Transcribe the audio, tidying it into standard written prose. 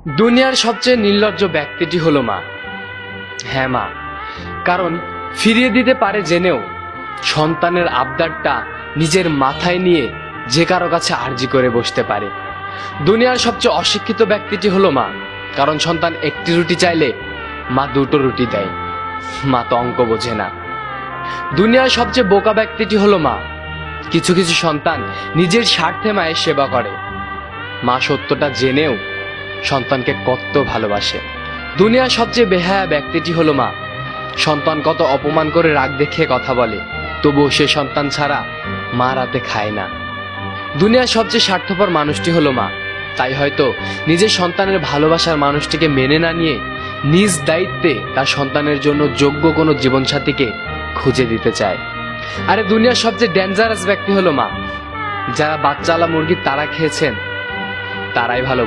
দুনিয়ার সবচেয়ে নির্লজ্জ ব্যক্তিটি হলো মা। হ্যাঁ মা, কারণ ফিরিয়ে দিতে পারে জেনেও সন্তানের আবদারটা নিজের মাথায় নিয়ে যে কারো কাছে আর্জি করে বসতে পারে। দুনিয়ার সবচেয়ে অশিক্ষিত ব্যক্তিটি হলো মা, কারণ সন্তান একটি রুটি চাইলে মা দুটো রুটি দেয়। মা তো অঙ্ক বোঝে না। দুনিয়ার সবচেয়ে বোকা ব্যক্তিটি হলো মা, কিছু কিছু সন্তান নিজের স্বার্থে মায়ের সেবা করে। মা সত্যটা জেনেও সন্তানকে কত ভালোবাসে। দুনিয়ার সবচেয়ে বেহায়া ব্যক্তিটি হলো মা, সন্তান কত অপমান করে রাগ দেখিয়ে কথা বলে, তবুও সে সন্তান ছাড়া মা রাতে খায় না। দুনিয়ার সবচেয়ে স্বার্থপর মানুষটি হলো মা, তাই হয়তো নিজের সন্তানের ভালোবাসার মানুষটিকে মেনে না নিয়ে নিজ দায়িত্বে তার সন্তানের জন্য যোগ্য কোনো জীবনসাথীকে খুঁজে দিতে চায়। আরে দুনিয়ার সবচেয়ে ডেঞ্জারাস ব্যক্তি হলো মা, যারা বাচ্চাওয়ালা মুরগির তাড়া খেয়েছেন তারাই ভালো